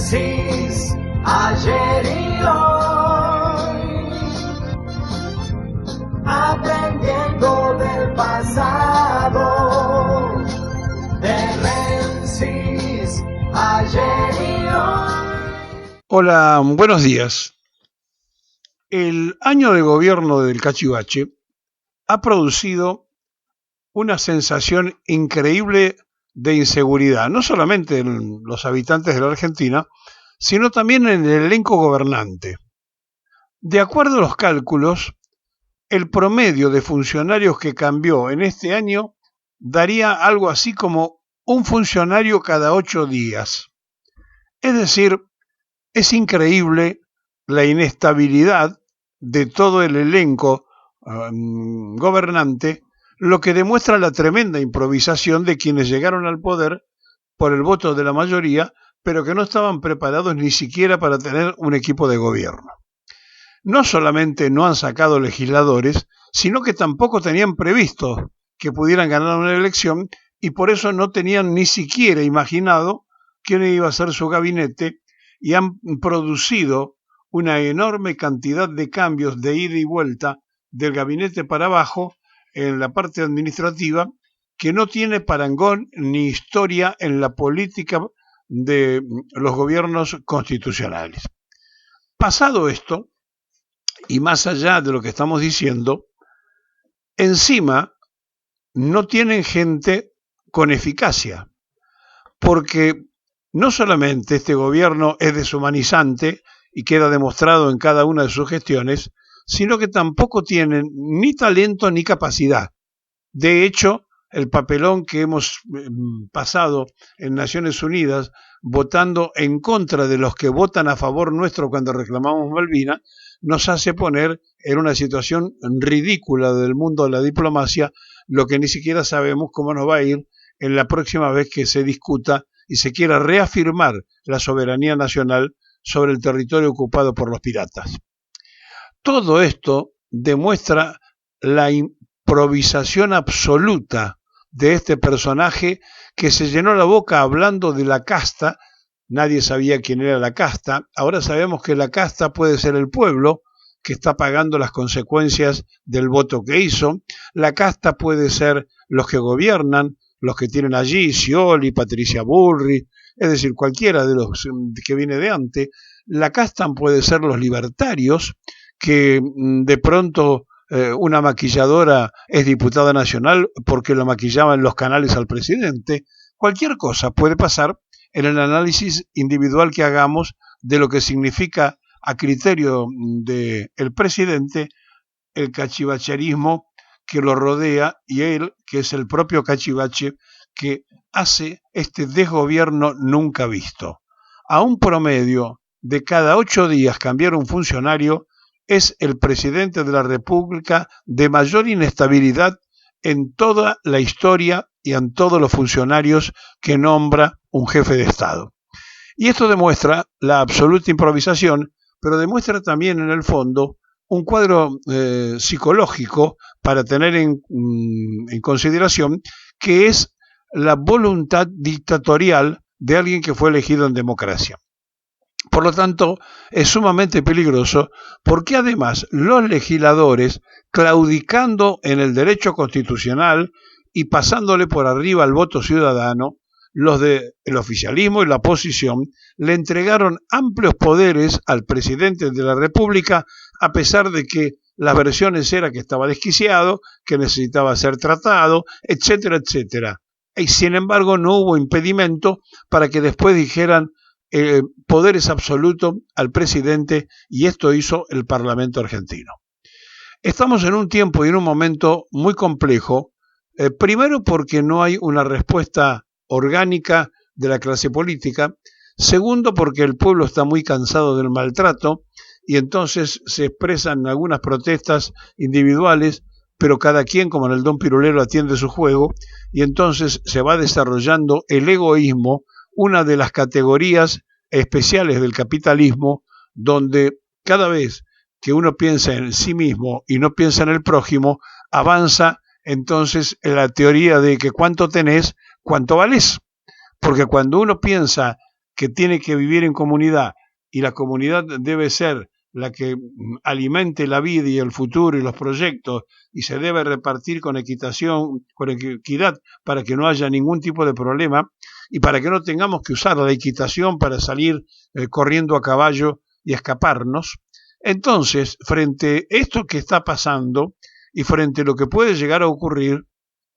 Menzies, ayer y hoy, aprendiendo del pasado. De Menzies, ayer y hoy. Hola, buenos días. El año de gobierno del Cachivache ha producido una sensación increíble de inseguridad, no solamente en los habitantes de la Argentina, sino también en el elenco gobernante. De acuerdo a los cálculos, el promedio de funcionarios que cambió en este año daría algo así como un funcionario cada 8 días. Es decir, es increíble la inestabilidad de todo el elenco gobernante, lo que demuestra la tremenda improvisación de quienes llegaron al poder por el voto de la mayoría, pero que no estaban preparados ni siquiera para tener un equipo de gobierno. No solamente no han sacado legisladores, sino que tampoco tenían previsto que pudieran ganar una elección y por eso no tenían ni siquiera imaginado quién iba a ser su gabinete y han producido una enorme cantidad de cambios de ida y vuelta del gabinete para abajo en la parte administrativa que no tiene parangón ni historia en la política de los gobiernos constitucionales. Pasado esto, y más allá de lo que estamos diciendo, encima no tienen gente con eficacia, porque no solamente este gobierno es deshumanizante y queda demostrado en cada una de sus gestiones, sino que tampoco tienen ni talento ni capacidad. De hecho, el papelón que hemos pasado en Naciones Unidas votando en contra de los que votan a favor nuestro cuando reclamamos Malvinas, nos hace poner en una situación ridícula del mundo de la diplomacia, lo que ni siquiera sabemos cómo nos va a ir en la próxima vez que se discuta y se quiera reafirmar la soberanía nacional sobre el territorio ocupado por los piratas. Todo esto demuestra la improvisación absoluta de este personaje que se llenó la boca hablando de la casta. Nadie sabía quién era la casta. Ahora sabemos que la casta puede ser el pueblo que está pagando las consecuencias del voto que hizo. La casta puede ser los que gobiernan, los que tienen allí, Scioli, Patricia Bullrich, es decir, cualquiera de los que viene de antes. La casta puede ser los libertarios, que de pronto una maquilladora es diputada nacional porque lo maquillaba en los canales al presidente. Cualquier cosa puede pasar en el análisis individual que hagamos de lo que significa a criterio del presidente el cachivacherismo que lo rodea y él, que es el propio cachivache, que hace este desgobierno nunca visto. A un promedio de cada 8 días cambiar un funcionario, es el presidente de la República de mayor inestabilidad en toda la historia y en todos los funcionarios que nombra un jefe de Estado. Y esto demuestra la absoluta improvisación, pero demuestra también en el fondo un cuadro psicológico para tener en consideración, que es la voluntad dictatorial de alguien que fue elegido en democracia. Por lo tanto, es sumamente peligroso porque además los legisladores, claudicando en el derecho constitucional y pasándole por arriba al voto ciudadano, los del oficialismo y la oposición le entregaron amplios poderes al presidente de la República, a pesar de que las versiones eran que estaba desquiciado, que necesitaba ser tratado, etcétera, etcétera. Y sin embargo no hubo impedimento para que después dijeran poder es absoluto al presidente, y esto hizo el Parlamento argentino. Estamos en un tiempo y en un momento muy complejo, primero porque no hay una respuesta orgánica de la clase política, segundo porque el pueblo está muy cansado del maltrato y entonces se expresan algunas protestas individuales, pero cada quien, como en el Don Pirulero, atiende su juego y entonces se va desarrollando el egoísmo, una de las categorías especiales del capitalismo, donde cada vez que uno piensa en sí mismo y no piensa en el prójimo, avanza entonces en la teoría de que cuánto tenés, cuánto valés. Porque cuando uno piensa que tiene que vivir en comunidad y la comunidad debe ser la que alimente la vida y el futuro y los proyectos y se debe repartir con equidad para que no haya ningún tipo de problema y para que no tengamos que usar la equitación para salir corriendo a caballo y escaparnos. Entonces, frente a esto que está pasando y frente a lo que puede llegar a ocurrir,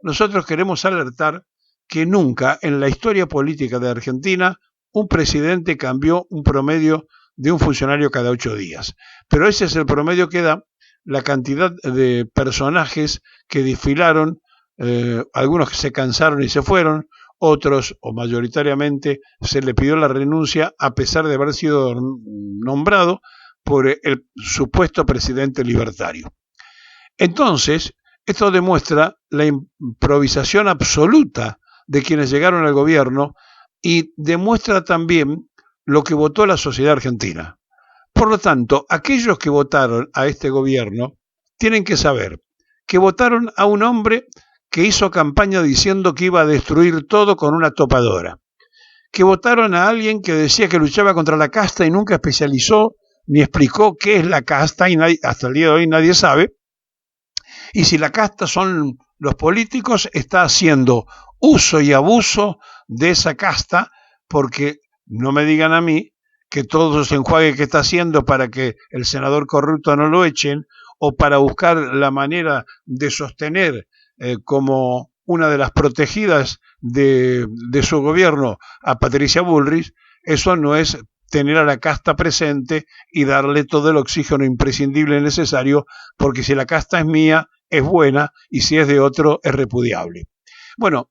nosotros queremos alertar que nunca en la historia política de Argentina un presidente cambió un promedio de un funcionario cada 8 días. Pero ese es el promedio que da la cantidad de personajes que desfilaron, algunos que se cansaron y se fueron, otros, o mayoritariamente, se le pidió la renuncia a pesar de haber sido nombrado por el supuesto presidente libertario. Entonces, esto demuestra la improvisación absoluta de quienes llegaron al gobierno y demuestra también lo que votó la sociedad argentina. Por lo tanto, aquellos que votaron a este gobierno tienen que saber que votaron a un hombre que hizo campaña diciendo que iba a destruir todo con una topadora, que votaron a alguien que decía que luchaba contra la casta y nunca especializó ni explicó qué es la casta y hasta el día de hoy nadie sabe, y si la casta son los políticos, está haciendo uso y abuso de esa casta porque no me digan a mí que todo ese enjuague que está haciendo para que el senador corrupto no lo echen o para buscar la manera de sostener como una de las protegidas de su gobierno a Patricia Bullrich, eso no es tener a la casta presente y darle todo el oxígeno imprescindible necesario, porque si la casta es mía, es buena, y si es de otro, es repudiable. Bueno,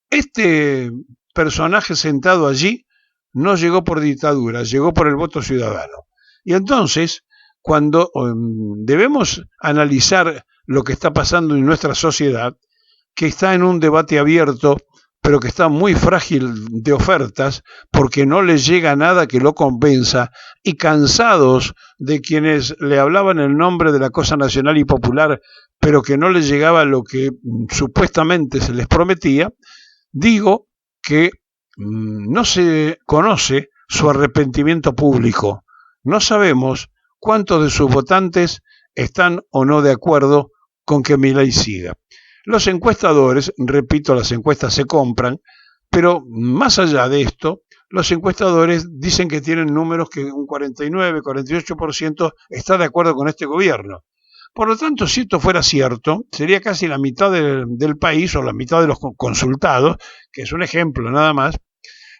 este personaje sentado allí no llegó por dictadura, llegó por el voto ciudadano. Y entonces, cuando debemos analizar lo que está pasando en nuestra sociedad, que está en un debate abierto, pero que está muy frágil de ofertas, porque no les llega nada que lo convenza, y cansados de quienes le hablaban el nombre de la cosa nacional y popular, pero que no les llegaba lo que supuestamente se les prometía, digo que no se conoce su arrepentimiento público. No sabemos cuántos de sus votantes están o no de acuerdo con que Milei siga. Los encuestadores, repito, las encuestas se compran, pero más allá de esto, los encuestadores dicen que tienen números que un 49, 48% está de acuerdo con este gobierno. Por lo tanto, si esto fuera cierto, sería casi la mitad del país o la mitad de los consultados, que es un ejemplo nada más.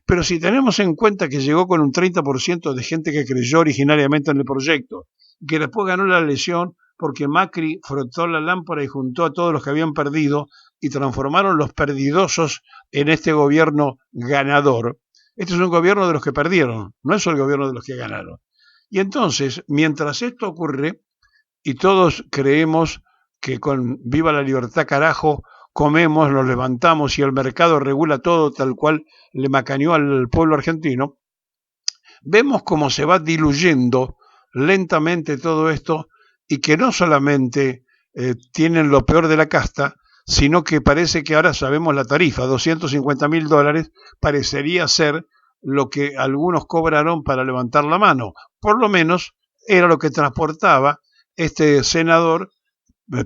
Pero si tenemos en cuenta que llegó con un 30% de gente que creyó originariamente en el proyecto, que después ganó la elección porque Macri frotó la lámpara y juntó a todos los que habían perdido y transformaron los perdidosos en este gobierno ganador. Este es un gobierno de los que perdieron, no es el gobierno de los que ganaron. Y entonces, mientras esto ocurre, y todos creemos que con viva la libertad carajo, comemos, nos levantamos y el mercado regula todo tal cual le macaneó al pueblo argentino, vemos cómo se va diluyendo lentamente todo esto y que no solamente tienen lo peor de la casta, sino que parece que ahora sabemos la tarifa, $250.000 parecería ser lo que algunos cobraron para levantar la mano. Por lo menos era lo que transportaba este senador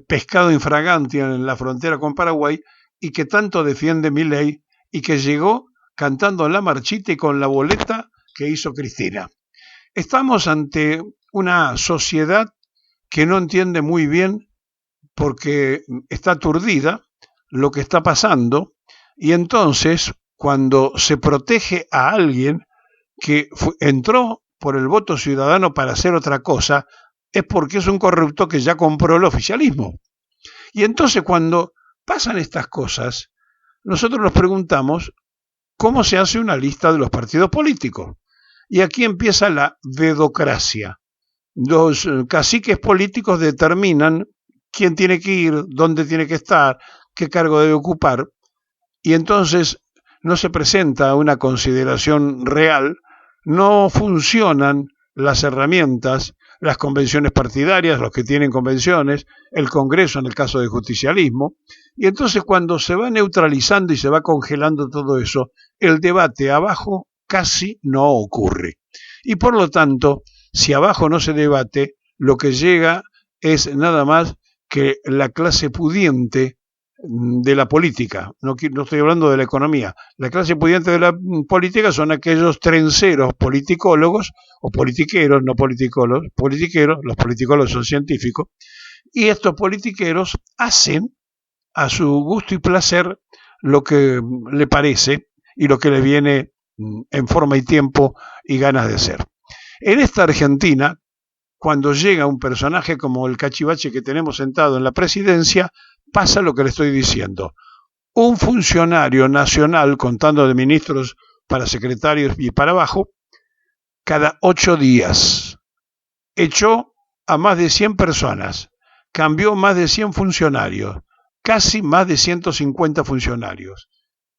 pescado infraganti en la frontera con Paraguay y que tanto defiende Milei y que llegó cantando la marchita y con la boleta que hizo Cristina. Estamos ante una sociedad que no entiende muy bien porque está aturdida lo que está pasando y entonces cuando se protege a alguien que entró por el voto ciudadano para hacer otra cosa, es porque es un corrupto que ya compró el oficialismo. Y entonces cuando pasan estas cosas, nosotros nos preguntamos cómo se hace una lista de los partidos políticos. Y aquí empieza la dedocracia. Los caciques políticos determinan quién tiene que ir, dónde tiene que estar, qué cargo debe ocupar, y entonces no se presenta una consideración real, no funcionan las herramientas, las convenciones partidarias, los que tienen convenciones, el Congreso en el caso del justicialismo, y entonces cuando se va neutralizando y se va congelando todo eso, el debate abajo casi no ocurre. Y por lo tanto, si abajo no se debate, lo que llega es nada más que la clase pudiente de la política. No estoy hablando de la economía. La clase pudiente de la política son aquellos trenceros politicólogos o politiqueros, no politicólogos, politiqueros, los politicólogos son científicos, y estos politiqueros hacen a su gusto y placer lo que le parece y lo que le viene en forma y tiempo y ganas de hacer. En esta Argentina, cuando llega un personaje como el cachivache que tenemos sentado en la presidencia, pasa lo que le estoy diciendo. Un funcionario nacional, contando de ministros para secretarios y para abajo, cada 8 días echó a más de 100 personas, cambió más de 100 funcionarios, casi más de 150 funcionarios.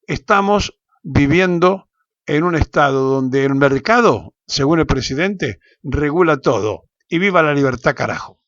Estamos viviendo en un estado donde el mercado, según el presidente, regula todo. Y viva la libertad, carajo.